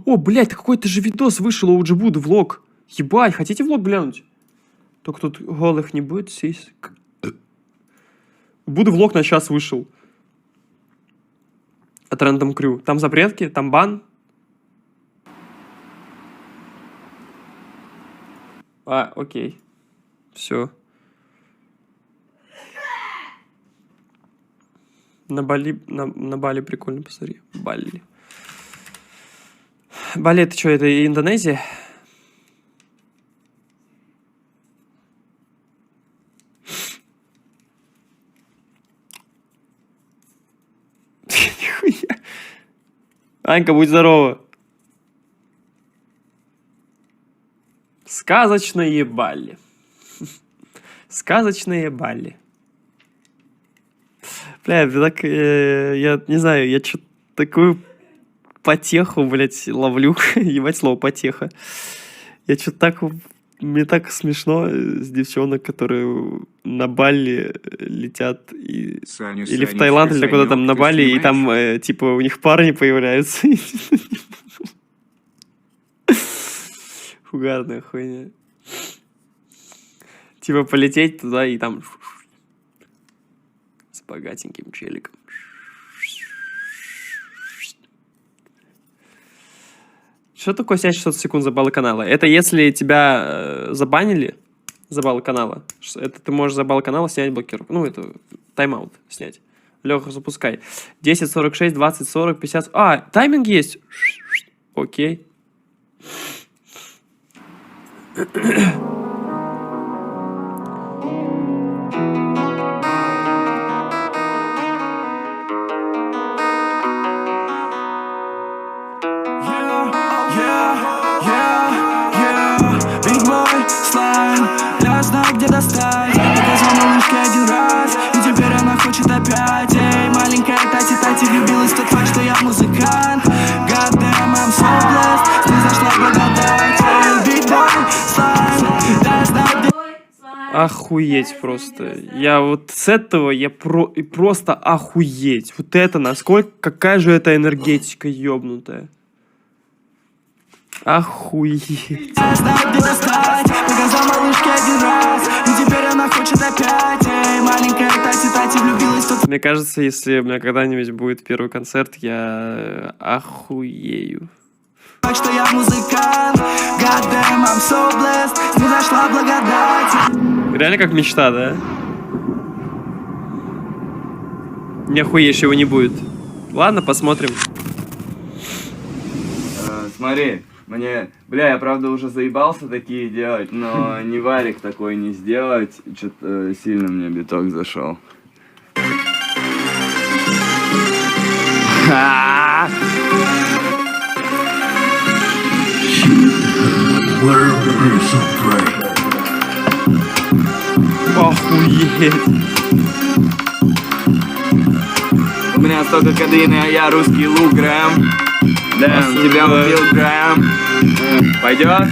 О, блядь, какой-то же видос вышел у Джибуды, влог. Ебать, хотите влог глянуть? Только тут голых не будет, сисек. Буду влог на час вышел. От Random Crew. Там запретки, там бан. А, окей. Все. На Бали прикольно, посмотри. Бали. Бали это что, это Индонезия? Нихуя. Анька, будь здорова. Сказочные Бали. Сказочные Бали. Бля, так, я не знаю, я что-то такую потеху, блядь, ловлю. Ебать слово потеха. Я что-то так... Мне так смешно с девчонок, которые на Бали летят или в Таиланд, или куда там на Бали, и там, типа, у них парни появляются. Угарная хуйня. Типа полететь туда и там с богатеньким челиком. Что такое снять 600 секунд за баллы канала? Это если тебя забанили за баллы канала. Это ты можешь за баллы канала снять блокировку. Ну, это тайм-аут снять. Леха, запускай. 10, 46, 20, 40, 50... А, тайминг есть? Окей. Я знаю, где достать. Показал малышке один раз, и теперь она хочет опять. Эй, маленькая Тати влюбилась в тот факт, что я музыкант. God damn, I'm so blessed. Снизошла благодать. Эй, big boy, slime. Я знаю, где... Охуеть просто. Я вот с этого, просто охуеть. Вот это насколько, какая же это энергетика ёбнутая. Охуеть. Я знаю, где достать. Показал малышке один раз, и теперь она хочет опять. Эй, маленькая Тати влюбилась в тот... Мне кажется, если у меня когда-нибудь будет первый концерт, я охуею. Так что я музыкант. God damn, I'm so blessed. Снизошла благодать. Реально как мечта, да? Не охуеешь, его не будет. Ладно, посмотрим. Смотри, мне... Бля, я правда уже заебался такие делать, но не варик такой не сделать. Что-то сильно мне биток зашел. Охуеть. У меня столько кадеина, а я русский лук, Грэм. Да, тебя убил, Грэм. Пойдет?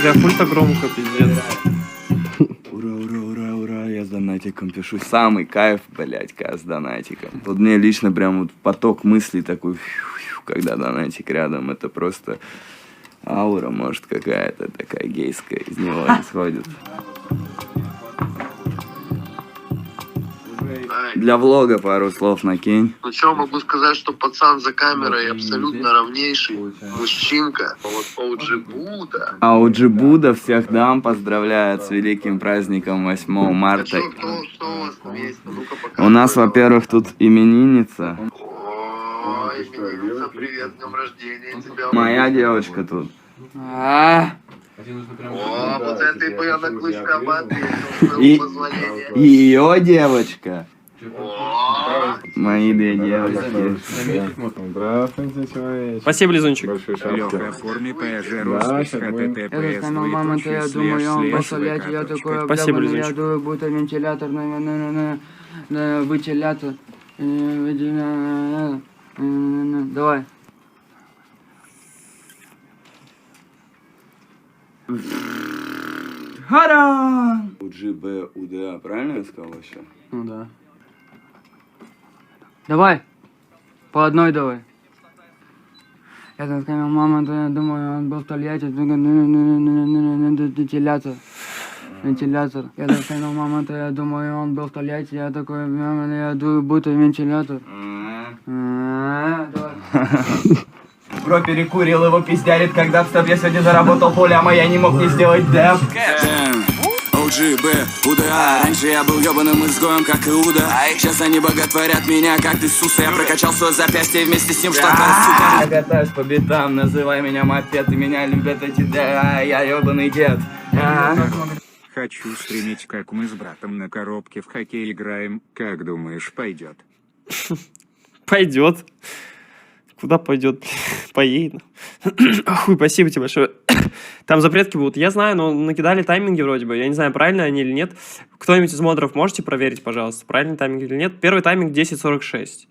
Бля, хуй-то громко, пиздец. Ура, ура, ура, ура, я с донатиком пишу. Самый кайф, блядь, с донатиком. Вот мне лично прям вот поток мыслей такой, когда донатик рядом, это просто аура, может, какая-то такая гейская из него исходит. Для влога пару слов накинь. Ну что, могу сказать, что пацан за камерой абсолютно равнейший мужчинка. Вот OG Buddha. А OG Buddha всех дам поздравляет с великим праздником 8 марта. Кто у вас там есть? Ну-ка покажи. У нас, во-первых, тут именинница. О, именинница, привет, с днем рождения тебя. Моя девочка тут. О, вот этой бы я на клычка ответил, с И- позволения. И ее девочка. О, Мои две девочки. Здравствуйте, человечек. Спасибо, Лизунчик. Большой шапка. Лёха, оформи ПЖ Да, русский щас будем. ХТТПС Этот мамонта, я думаю, он посолять, я такой Спасибо, облябанный, я Лизунчик. думаю, будет вентилятор, на вентилятор. Давай. Хара! УДЖБ, УДА, правильно я сказал вообще? Ну да. Давай. По одной давай. Я так сказал, мама, то я думаю, он был в Тольятти, вентилятор. Вентилятор. Я так сказал, мама, то я думаю, он был в Тольятти, я такой, мама, я думаю, будто вентилятор. Бро перекурил, его пиздярит, когда в стоп. Я сегодня заработал полям, а я не мог не сделать дэп. OGB, УДА. Раньше я был ебаным изгоем, как Иуда. Сейчас они боготворят меня, как Иисуса. Я прокачал свое запястье вместе с ним, что Я катаюсь по битам, называй меня мопед. И меня любят эти да, я ебаный дед. Хочу стримить, как мы с братом на коробке в хоккей играем. Как думаешь, пойдет? Пойдет. Куда пойдет? Поедет. Хуй, спасибо тебе большое. Там запретки будут. Я знаю, но накидали тайминги вроде бы. Я не знаю, правильно они или нет. Кто-нибудь из модеров можете проверить, пожалуйста, правильный тайминг или нет. Первый тайминг 10:46.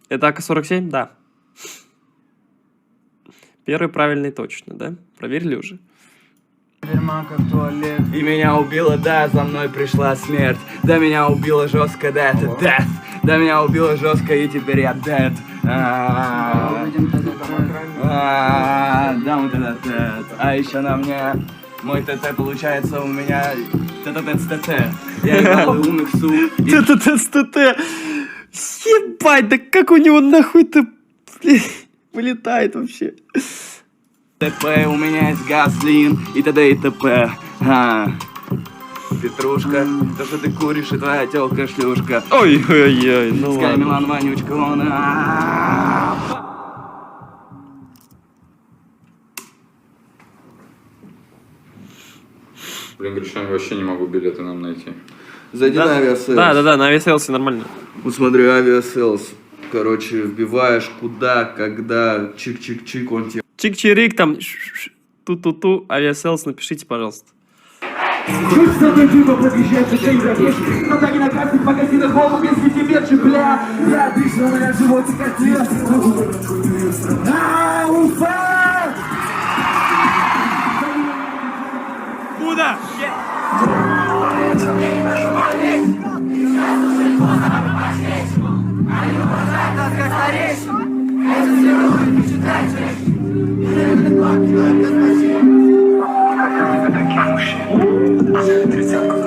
Это АК-47? Да. Первый правильный точно, да? Проверили уже? Дерьма, как туалет. И меня убило, да, за мной пришла смерть. Да, меня убило жестко, да, это death. Да, меня убило жестко, и теперь я dead. Да, вот это dead. А еще на мне мой ТТ получается у меня ТТ с ТТ. Я ебал умных сук. ТТ с ТТ. Ебать, да как у него нахуй-то вылетает вообще? ТП, у меня есть газлин и т.д. и т.п. Петрушка, то, что ты куришь, и твоя тёлка шлюшка. Ой-ой-ой, ну ладно. Милан, вонючка, он... Блин, Гришан, я вообще не могу билеты нам найти. Зайди на авиаселс. Да, на авиаселсе нормально. Вот смотри, авиаселс. Короче, вбиваешь куда, когда, чик-чик-чик, он тебе... Чик-чирик, там, ту-ту-ту, авиаселс, напишите, пожалуйста. Куда? М-м-м.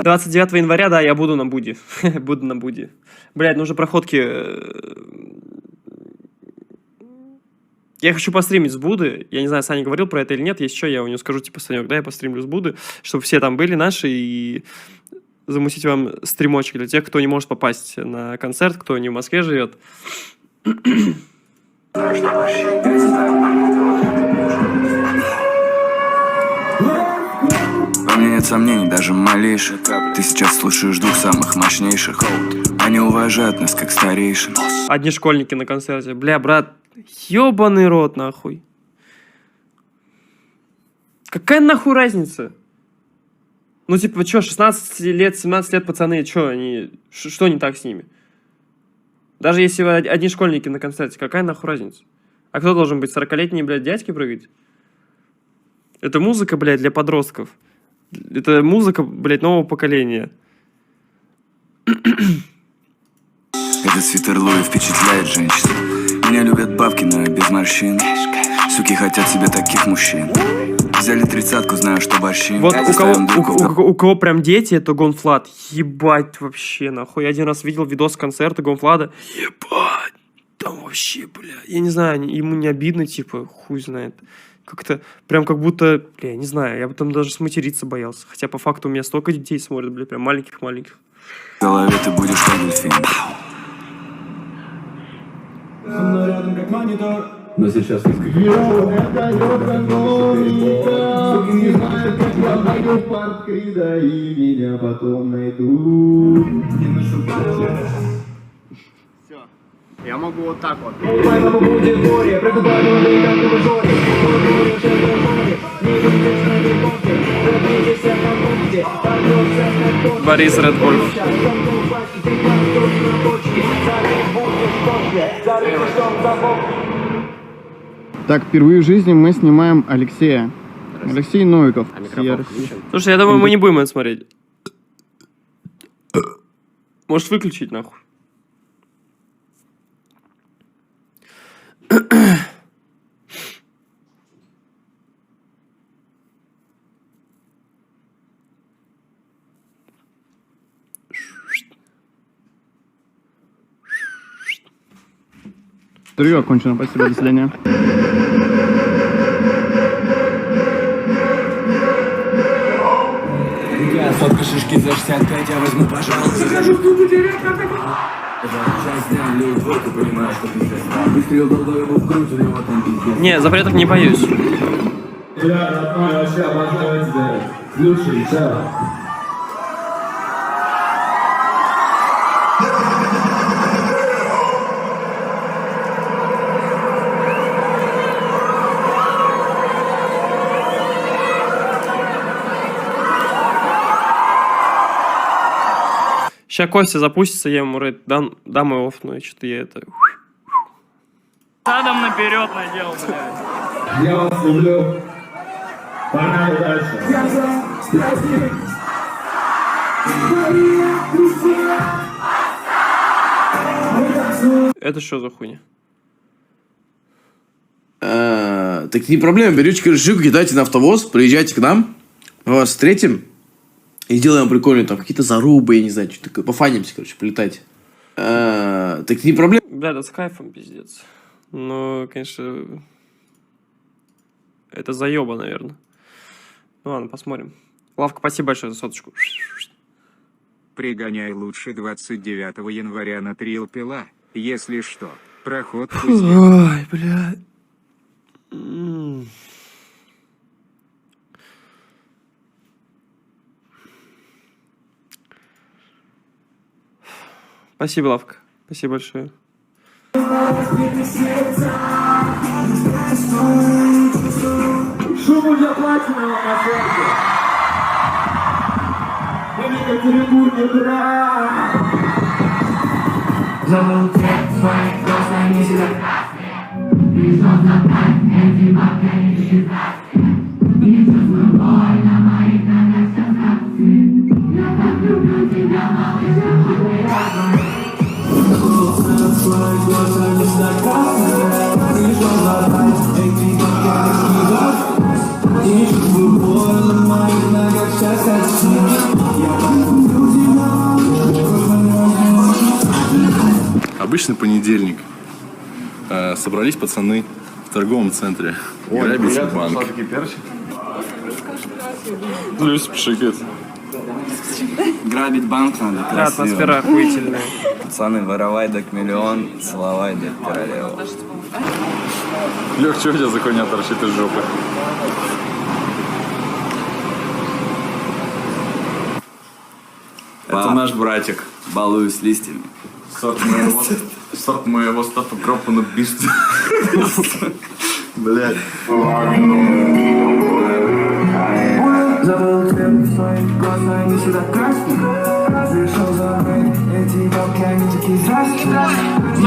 29 января, да, я буду на Буде. Буду на Буде. Блядь, нужно проходки. Я хочу постримить с Буды. Я не знаю, Саня говорил про это или нет. Если что, я у него скажу, типа, Санек, да, я постримлю с Буды, чтобы все там были наши и замутить вам стримочек для тех, кто не может попасть на концерт, кто не в Москве живет. У меня нет сомнений, даже малейших. Ты сейчас слушаешь двух самых мощнейших. Они уважают нас, как старейшин. Одни школьники на концерте. Бля, брат, ёбаный рот, нахуй. Какая нахуй разница? Ну, типа, что, 16 лет, 17 лет пацаны, что они... Что не так с ними? Даже если вы одни школьники на концерте, какая нахуй разница? А кто должен быть? 40-летние, блядь, дядьки прыгать? Это музыка, блядь, для подростков. Это музыка, блядь, нового поколения. Этот свитер Луи впечатляет женщин. Меня любят бабки, но я без морщин. Суки хотят себе таких мужчин. Взяли 30-ку, знаю, что борщим. Вот у кого прям дети, это Гонфлад. Ебать вообще, нахуй. Я один раз видел видос концерта Гонфлада. Ебать. Там вообще, бля. Я не знаю, ему не обидно, типа, хуй знает. Как-то прям как будто, бля, я не знаю, я бы там даже сматериться боялся. Хотя по факту у меня столько детей смотрят, бля, прям маленьких-маленьких. В голове ты будешь как дельфин. Со мной рядом как монитор, но сейчас не скажи. Не знаю, как я найду в парк Крида, и меня потом найдут. Я могу вот так вот. Борис Редбольф. Так, впервые в жизни мы снимаем Алексея. Алексей Новиков. Слушай, я думаю, мы не будем это смотреть. Можешь выключить, нахуй. Интервью окончено. Спасибо, до свидания. Сотка шишки за 65, я возьму, пожалуйста. Захожу в тупо директор такой. Выстрел долбоёбу в грудь, у него там пиздец. Не, запреток не боюсь. Я родной, вообще обожаю тебя. Слушай, чао. Сейчас Костя запустится, я ему рейд дам его офну, и что-то я это... Задом наперед надел, блядь. Я вас люблю. Погнали дальше. Это что за хуйня? Так не проблема, берете крышку, кидайте на автовоз, приезжайте к нам, мы вас встретим и сделаем прикольно, там какие-то зарубы, я не знаю, что такое, пофанимся, короче, полетайте. Так не проблема. Бля, да с кайфом, пиздец. Но, конечно, это заеба, наверное. Ну ладно, посмотрим. Лавка, спасибо большое за соточку. Пригоняй лучше 29 января на Трил Пила. Если что, проход пути. Ой, бля. Спасибо, Лавка. Спасибо большое. Шуму для платинового на фронте. Мы в Екатеринбурге, ура! Забыл цвет своих глаз, они всегда красные. Пришел забрать эти бабки исчезать. Не чувствую боль на моих ногах, все красные. Я так люблю тебя, малыш. Забыл цвет своих глаз, они всегда красные. Пришел забрать эти бабки исчезать. Не чувствую боль на моих ногах, все красные. Я так люблю тебя, Обычный понедельник. Собрались пацаны в торговом центре. Грабить банк. Плюс пшикает. Грабить банк надо красиво. Атмосфера охуительная. Пацаны, воровай док миллион, целовай док королеву. Лех, что у тебя за хуйня торчит из жопы? Это наш братик, балую с листьями. Сорт моего стопа кропа на бист. Блядь. Забыл цвет своих глаз, они всегда красные. Пришел забыть эти бабки, они такие здравствуй.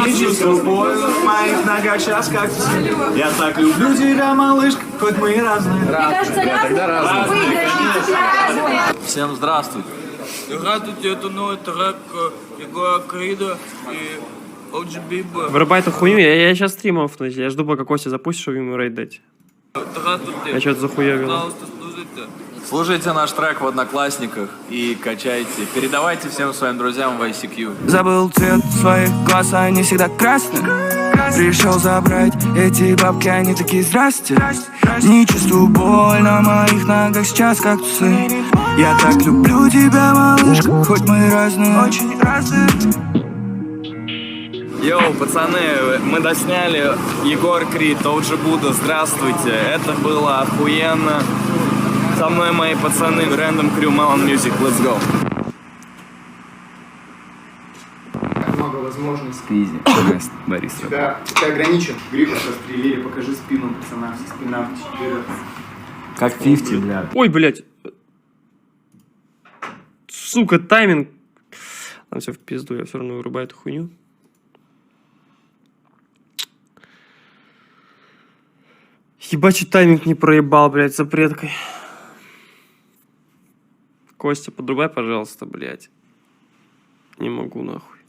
Не чувствую боль в моих ногах, сейчас как я так люблю тебя, малышка, хоть мы и разные. Тогда разные. Всем здравствуйте. Здравствуйте, это новый трек Егора Крида и OG Биба. Вырубай эту хуйню, я сейчас стрим офнусь. Я жду, пока Костя запустит, чтобы ему рейд дать. Здравствуйте. Я что-то захуявил. Пожалуйста, слушайте. Слушайте наш трек в Одноклассниках и качайте. Передавайте всем своим друзьям в ICQ. Забыл цвет своих глаз, они всегда красные. Пришел забрать эти бабки, они такие здрасте. Не чувствую боль на моих ногах, сейчас как тусы. Я так люблю тебя, малышка, хоть мы и разные, очень разные. Йоу, пацаны, мы досняли Егор Крид, OG Buddha, здравствуйте. Это было охуенно. Со мной мои пацаны, Random Crew, Melon Music, let's go. Много возможностей. Сквизи, Борис. Ты ограничен. Грифа застрелили, покажи спину пацана. Спина вперед. Как 50, блядь. Ой, блядь. Сука, тайминг. Ладно, все в пизду, я все равно вырубаю эту хуйню. Ебать, чуть тайминг не проебал, блядь, за предкой. Костя, подрубай, пожалуйста, блядь. Не могу, нахуй.